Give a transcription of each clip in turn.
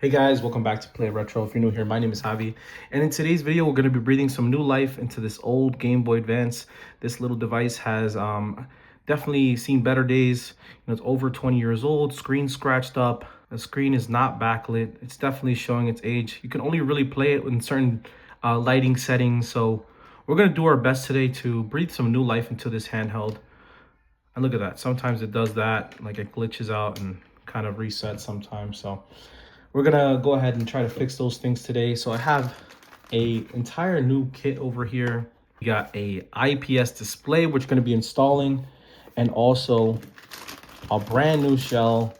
Hey guys, welcome back to Play Retro. If you're new here, my name is Javi, and in today's video, we're going to be breathing some new life into this old Game Boy Advance. This little device has definitely seen better days. It's over 20 years old, screen scratched up. The screen is not backlit. It's definitely showing its age. You can only really play it in certain lighting settings. So we're going to do our best today to breathe some new life into this handheld. And look at that. Sometimes it does that, like it glitches out and kind of resets sometimes. So we're gonna go ahead and try to fix those things today. So I have a entire new kit over here. We got a IPS display, which we're gonna be installing, and also a brand new shell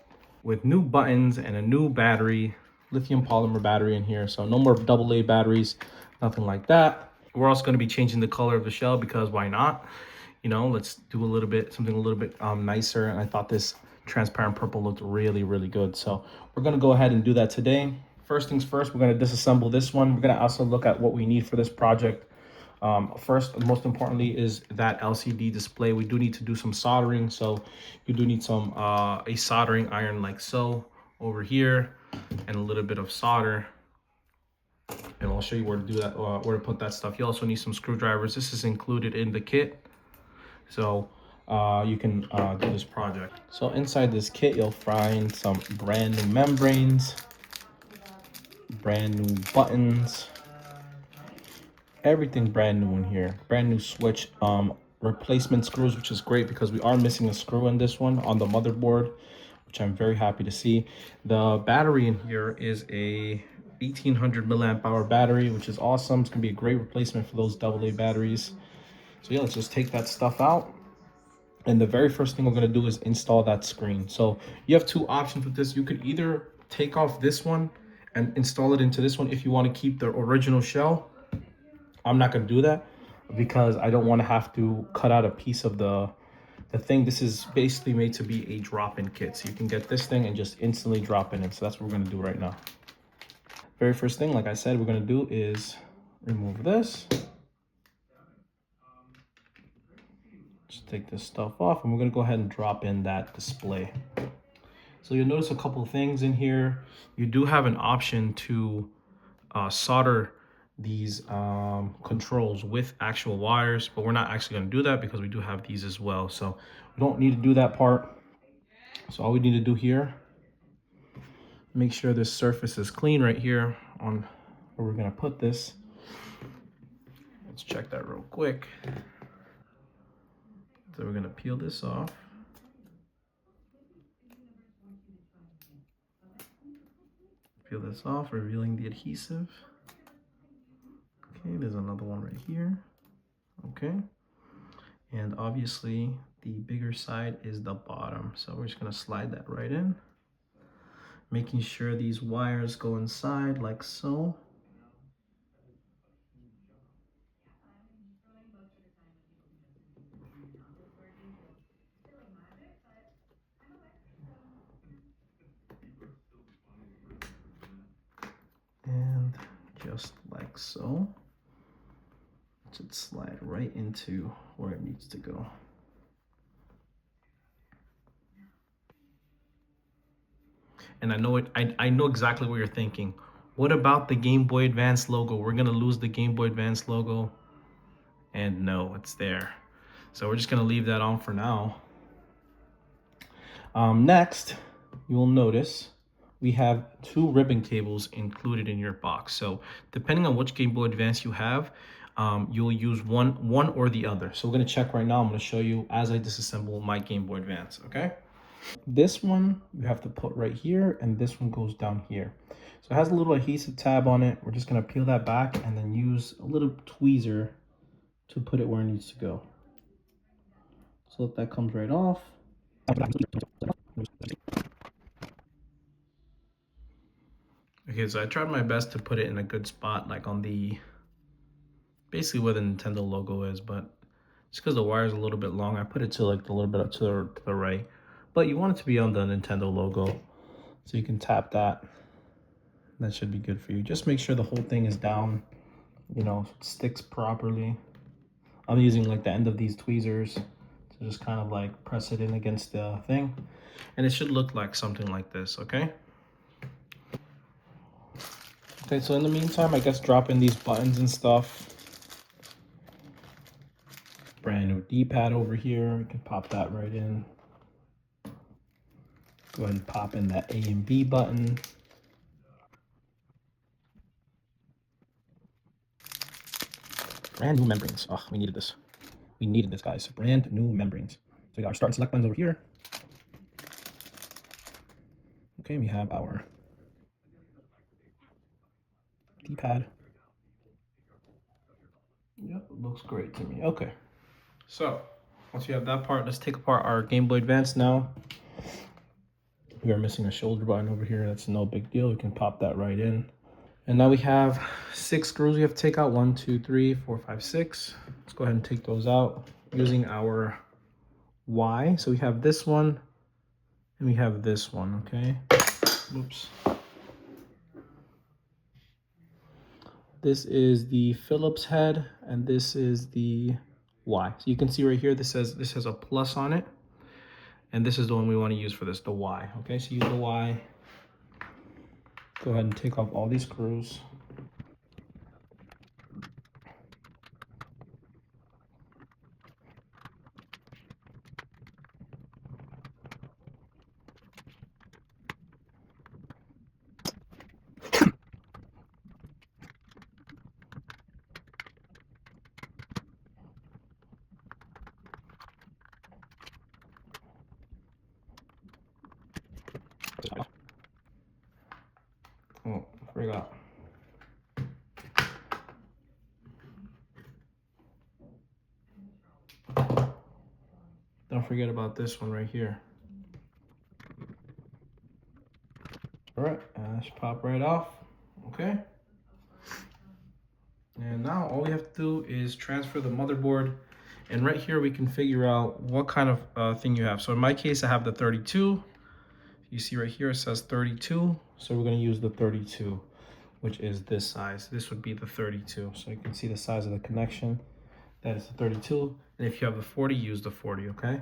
with new buttons and a new battery, lithium polymer battery in here. So no more AA batteries, nothing like that. We're also gonna be changing the color of the shell because why not? Let's do something a little bit nicer. And I thought this transparent purple looked really good. So we're gonna go ahead and do that today. First things first, we're gonna disassemble this one. We're gonna also look at what we need for this project. First, most importantly, is that LCD display. We do need to do some soldering. So you do need some a soldering iron like so over here, and a little bit of solder. And I'll show you where to do that, where to put that stuff. You also need some screwdrivers. This is included in the kit. So you can do this project. So inside this kit, you'll find some brand new membranes, brand new buttons, everything brand new in here. Brand new switch, replacement screws, which is great because we are missing a screw in this one on the motherboard, which I'm very happy to see. The battery in here is a 1800 milliamp hour battery, which is awesome. It's gonna be a great replacement for those AA batteries. So yeah, let's just take that stuff out. And the very first thing we're going to do is install that screen. So you have two options with this. You could either take off this one and install it into this one if you want to keep the original shell. I'm not going to do that because I don't want to have to cut out a piece of the thing. This is basically made to be a drop-in kit. So you can get this thing and just instantly drop it in. So that's what we're going to do right now. Very first thing, like I said, we're going to do is remove this. Just take this stuff off, and we're going to go ahead and drop in that display. So you'll notice a couple of things in here. You do have an option to solder these controls with actual wires, but we're not actually going to do that because we do have these as well. So we don't need to do that part. So all we need to do here, make sure this surface is clean right here on where we're going to put this. Let's check that real quick. So we're going to peel this off. Peel this off, revealing the adhesive. Okay, there's another one right here. Okay. And obviously the bigger side is the bottom. So we're just gonna slide that right in, making sure these wires go inside like so. And just like so. It should slide right into where it needs to go. And I know exactly what you're thinking. What about the Game Boy Advance logo? We're gonna lose the Game Boy Advance logo. And no, it's there. So we're just gonna leave that on for now. Next, you will notice we have two ribbon cables included in your box. So depending on which Game Boy Advance you have, you'll use one or the other. So we're gonna check right now. I'm gonna show you as I disassemble my Game Boy Advance, okay? This one you have to put right here, and this one goes down here. So it has a little adhesive tab on it. We're just gonna peel that back and then use a little tweezer to put it where it needs to go. So that comes right off. Okay, so I tried my best to put it in a good spot, like on the, basically where the Nintendo logo is, but just because the wire is a little bit long, I put it to like a little bit up to the right. But you want it to be on the Nintendo logo, so you can tap that. That should be good for you. Just make sure the whole thing is down, sticks properly. I'm using like the end of these tweezers to just kind of like press it in against the thing. And it should look like something like this, okay? Okay, so in the meantime, I guess drop in these buttons and stuff. Brand new D-pad over here. We can pop that right in. Go ahead and pop in that A and B button. Brand new membranes. Oh, we needed this. We needed this, guys. Brand new membranes. So we got our start and select buttons over here. Okay, we have our D-pad. Yep, looks great to me. Okay. So once we have that part, let's take apart our Game Boy Advance now. We are missing a shoulder button over here. That's no big deal. We can pop that right in. And now we have 6 screws we have to take out. 1, 2, 3, 4, 5, 6. Let's go ahead and take those out using our Y. So we have this one and we have this one, okay? Oops. This is the Phillips head and this is the Y. So you can see right here, this has a plus on it. And this is the one we want to use for this, the Y. Okay, so use the Y. Go ahead and take off all these screws. Oh, I forgot. Don't forget about this one right here. All right, let's pop right off, okay? And now all we have to do is transfer the motherboard. And right here, we can figure out what kind of thing you have. So in my case, I have the 32. You see right here, it says 32. So we're gonna use the 32, which is this size. This would be the 32. So you can see the size of the connection. That is the 32. And if you have the 40, use the 40, okay?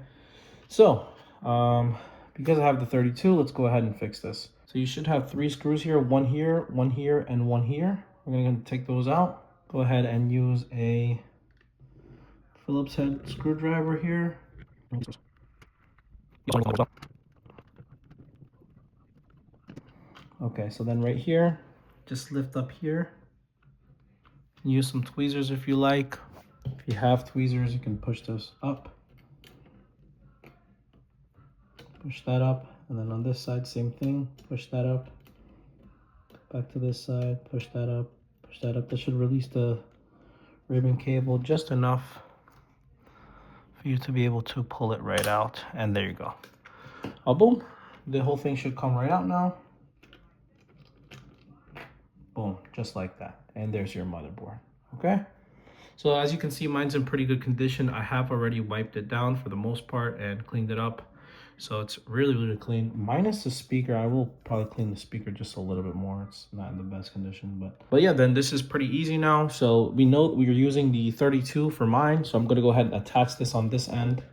So, because I have the 32, let's go ahead and fix this. So you should have 3 screws here, one here, and one here. We're gonna take those out. Go ahead and use a Phillips head screwdriver here. Okay, so then right here, just lift up here. Use some tweezers if you like. If you have tweezers, you can push this up. Push that up, and then on this side, same thing. Push that up. Back to this side, push that up, push that up. That should release the ribbon cable just enough for you to be able to pull it right out. And there you go. Oh, boom. The whole thing should come right out now. Boom, just like that. And there's your motherboard, okay? So as you can see, mine's in pretty good condition. I have already wiped it down for the most part and cleaned it up. So it's really, really clean. Minus the speaker. I will probably clean the speaker just a little bit more. It's not in the best condition, but yeah, then this is pretty easy now. So we know we are using the 32 for mine. So I'm gonna go ahead and attach this on this end.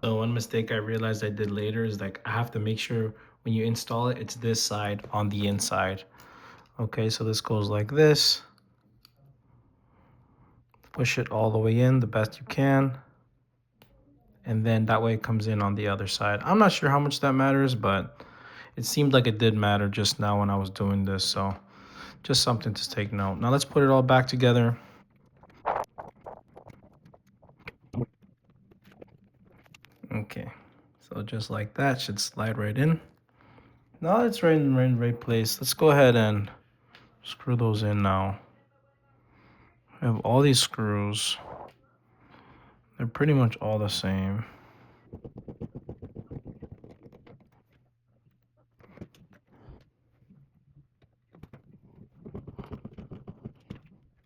So one mistake I realized I did later is like I have to make sure when you install it, it's this side on the inside. Okay, so this goes like this. Push it all the way in the best you can. And then that way it comes in on the other side. I'm not sure how much that matters, but it seemed like it did matter just now when I was doing this. So just something to take note. Now let's put it all back together. Okay, so just like that, should slide right in. Now it's right in the right place. Let's go ahead and screw those in now. I have all these screws. They're pretty much all the same. You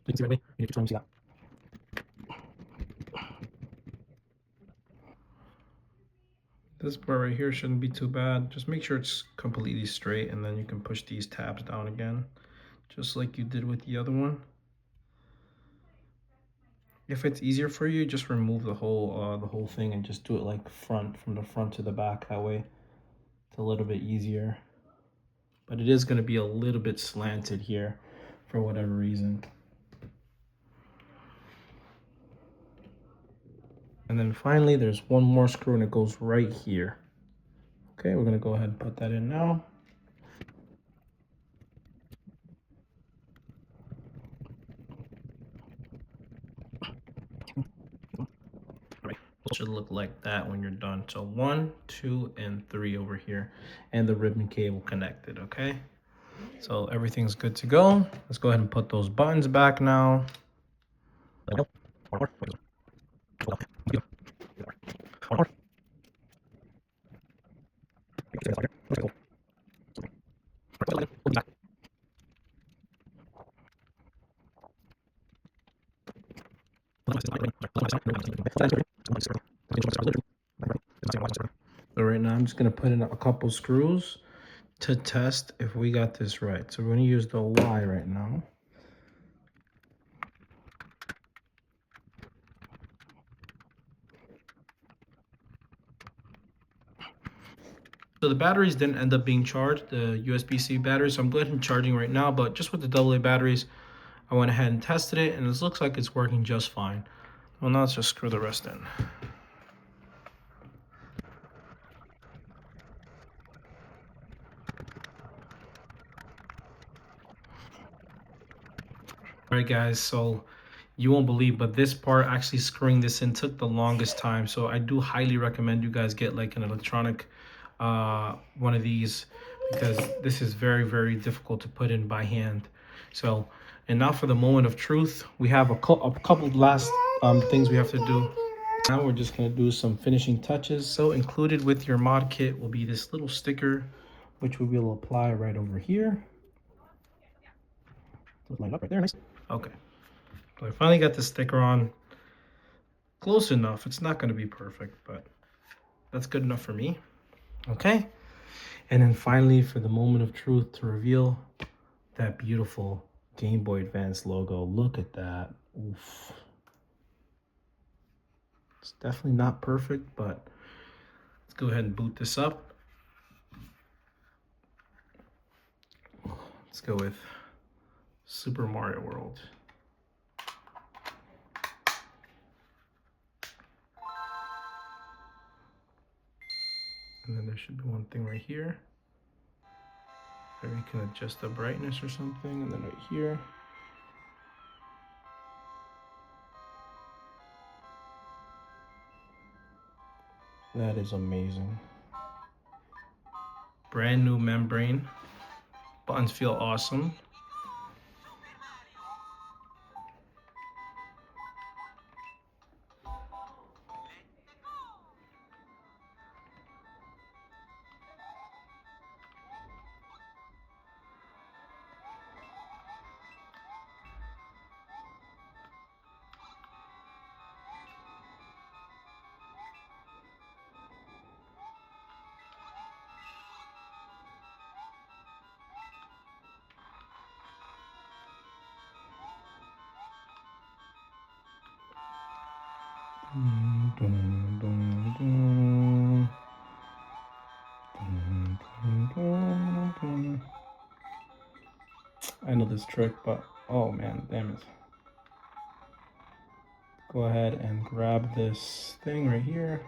can see right away. You need to see that. This part right here shouldn't be too bad. Just make sure it's completely straight, and then you can push these tabs down again, just like you did with the other one. If it's easier for you, just remove the whole thing and just do it like from the front to the back. That way, it's a little bit easier. but it is going to be a little bit slanted here for whatever reason. And then finally, there's one more screw and it goes right here. Okay, we're going to go ahead and put that in now. It should look like that when you're done. So 1, 2, and 3 over here, and the ribbon cable connected. Okay, so everything's good to go. Let's go ahead and put those buttons back now. So right now I'm just going to put in a couple screws to test if we got this right. So we're going to use the Y right now. So the batteries didn't end up being charged, the USB-C batteries. So I'm going and charging right now, but just with the AA batteries, I went ahead and tested it, and it looks like it's working just fine. Well, now let's just screw the rest in. All right, guys, so you won't believe, but this part, actually screwing this in, took the longest time. So I do highly recommend you guys get like an electronic one of these, because this is very, very difficult to put in by hand. So, and now for the moment of truth, we have a couple last things we have to do. Now we're just going to do some finishing touches. So included with your mod kit will be this little sticker, which we will apply right over here. So line up right there, nice. Okay, so I finally got the sticker on. Close enough. It's not going to be perfect, but that's good enough for me. Okay, and then finally, for the moment of truth, to reveal that beautiful Game Boy Advance logo. Look at that. Oof. It's definitely not perfect, but let's go ahead and boot this up. Let's go with Super Mario World. And then there should be one thing right here. Or you can adjust the brightness or something, and then right here. That is amazing. Brand new membrane. Buttons feel awesome. I know this trick, but oh man, damn it. Go ahead and grab this thing right here.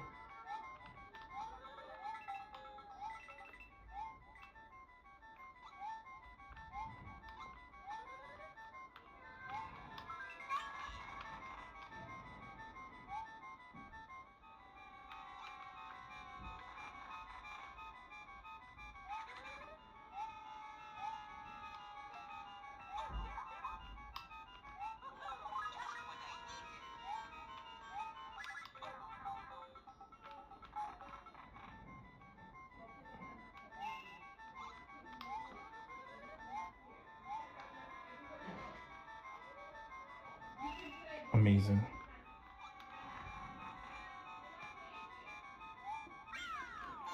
Amazing.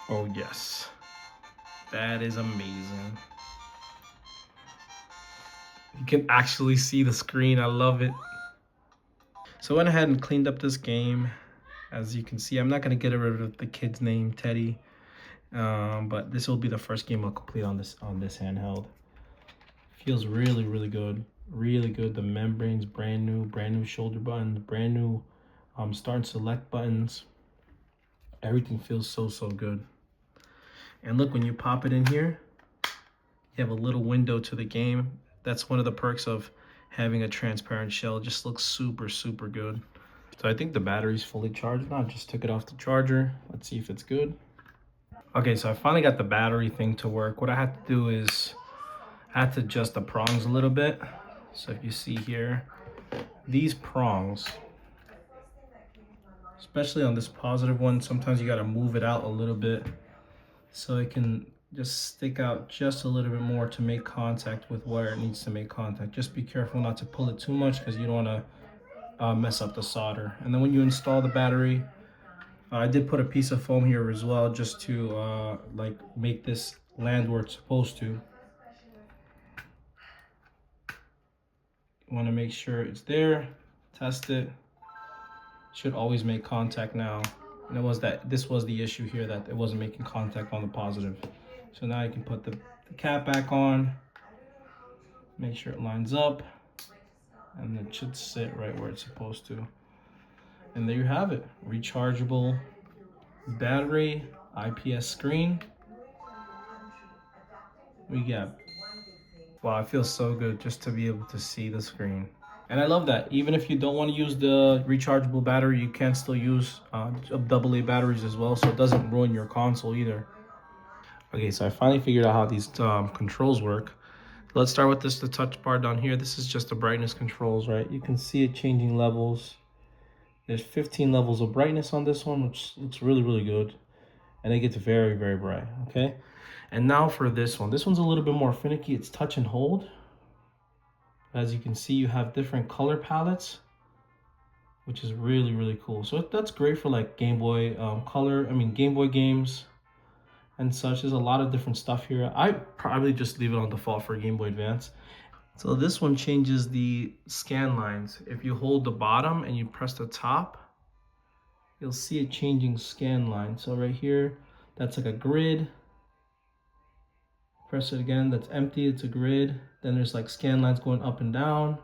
Oh yes, that is amazing. You can actually see the screen. I love it. So I went ahead and cleaned up this game. As you can see, I'm not going to get rid of the kid's name, Teddy. But this will be the first game I'll complete on this handheld. Feels really, really good. Really good. The membrane's brand new shoulder buttons, brand new start and select buttons. Everything feels so good. And look, when you pop it in here, you have a little window to the game. That's one of the perks of having a transparent shell. It just looks super good. So I think the battery's fully charged now. I just took it off the charger. Let's see if it's good. Okay, so I finally got the battery thing to work. What I had to do is I had to adjust the prongs a little bit. So if you see here, these prongs, especially on this positive one, sometimes you gotta move it out a little bit so it can just stick out just a little bit more to make contact with where it needs to make contact. Just be careful not to pull it too much because you don't wanna mess up the solder. And then when you install the battery, I did put a piece of foam here as well just to like make this land where it's supposed to. You want to make sure it's there, test it. Should always make contact now. And this was the issue here, that it wasn't making contact on the positive. So now you can put the cap back on, make sure it lines up, and it should sit right where it's supposed to. And there you have it, rechargeable battery, IPS screen. We got, wow, it feels so good just to be able to see the screen. And I love that. Even if you don't want to use the rechargeable battery, you can still use AA batteries as well, so it doesn't ruin your console either. Okay, so I finally figured out how these controls work. Let's start with the touch bar down here. This is just the brightness controls, right? You can see it changing levels. There's 15 levels of brightness on this one, which looks really good. And it gets very bright, okay? And now for this one. This one's a little bit more finicky. It's touch and hold. As you can see, you have different color palettes, which is really cool. So that's great for like Game Boy Game Boy games and such. There's a lot of different stuff here. I probably just leave it on default for Game Boy Advance. So this one changes the scan lines. If you hold the bottom and you press the top, you'll see it changing scan line. So right here, that's like a grid. Press it again, that's empty, it's a grid. Then there's like scan lines going up and down.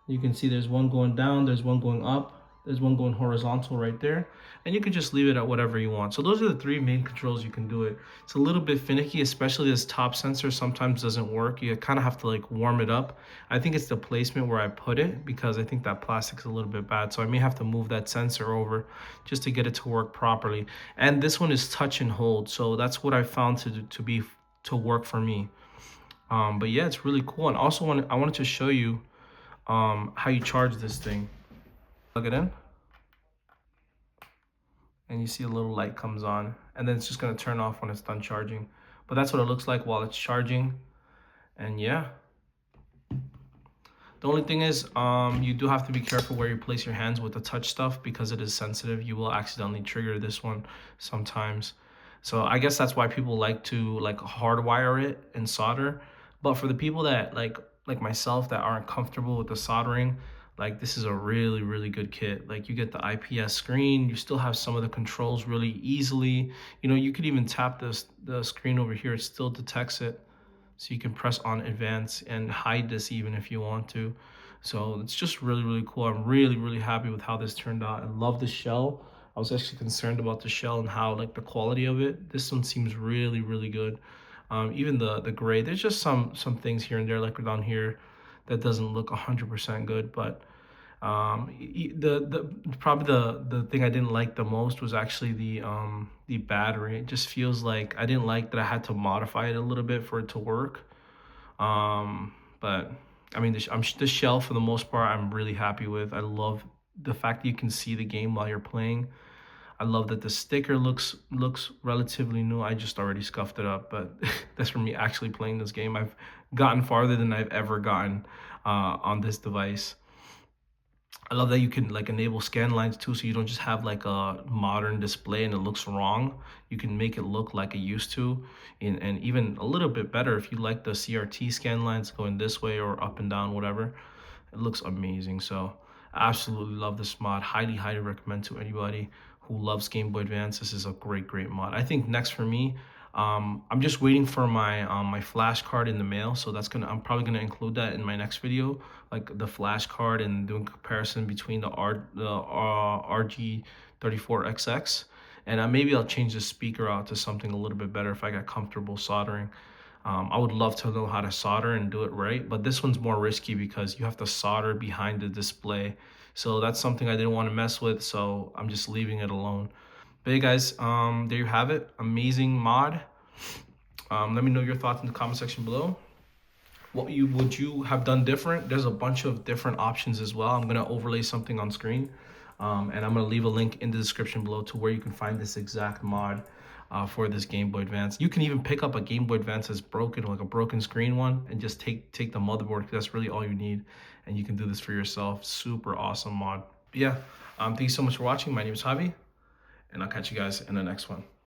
You can see there's one going down, there's one going up, there's one going horizontal right there. And you can just leave it at whatever you want. So those are the three main controls you can do it. It's a little bit finicky, especially this top sensor sometimes doesn't work. You kind of have to like warm it up. I think it's the placement where I put it, because I think that plastic's a little bit bad. So I may have to move that sensor over just to get it to work properly. And this one is touch and hold. So that's what I found to work for me. But yeah, it's really cool. And also I wanted to show you how you charge this thing. Plug it in, and you see a little light comes on, and then it's just gonna turn off when it's done charging. But that's what it looks like while it's charging. And yeah, the only thing is you do have to be careful where you place your hands with the touch stuff, because it is sensitive. You will accidentally trigger this one sometimes. So I guess that's why people like to like hardwire it and solder. But for the people that like myself that aren't comfortable with the soldering, like this is a really good kit. Like you get the IPS screen, you still have some of the controls really easily. You know, you could even tap the screen over here, it still detects it. So you can press on advance and hide this even if you want to. So it's just really cool. I'm really happy with how this turned out. I love the shell. I was actually concerned about the shell and how like the quality of it. This one seems really good. Even the gray, there's just some things here and there like down here that doesn't look 100% good, but probably the thing I didn't like the most was actually the battery. It just feels like I didn't like that I had to modify it a little bit for it to work. But I mean, the shell for the most part I'm really happy with. I love the fact that you can see the game while you're playing. I love that the sticker looks relatively new. I just already scuffed it up, but that's for me actually playing this game. I've gotten farther than I've ever gotten on this device. I love that you can like enable scan lines too, so you don't just have like a modern display and it looks wrong. You can make it look like it used to, and even a little bit better if you like the CRT scan lines going this way or up and down, whatever. It looks amazing. So Absolutely love this mod. Highly recommend to anybody who loves Game Boy Advance. This is a great mod. I think next for me, I'm just waiting for my flash card in the mail. So I'm probably gonna include that in my next video, like the flash card and doing comparison between the RG34XX. And maybe I'll change the speaker out to something a little bit better if I get comfortable soldering. I would love to know how to solder and do it right, but this one's more risky because you have to solder behind the display. So that's something I didn't want to mess with, so I'm just leaving it alone. But hey guys, there you have it. Amazing mod. Let me know your thoughts in the comment section below. Would you have done different? There's a bunch of different options as well. I'm gonna overlay something on screen, and I'm gonna leave a link in the description below to where you can find this exact mod for this Game Boy Advance. You can even pick up a Game Boy Advance that's broken, like a broken screen one, and just take the motherboard. That's really all you need, and you can do this for yourself. Super awesome mod. But yeah, thank you so much for watching. My name is Javi, and I'll catch you guys in the next one.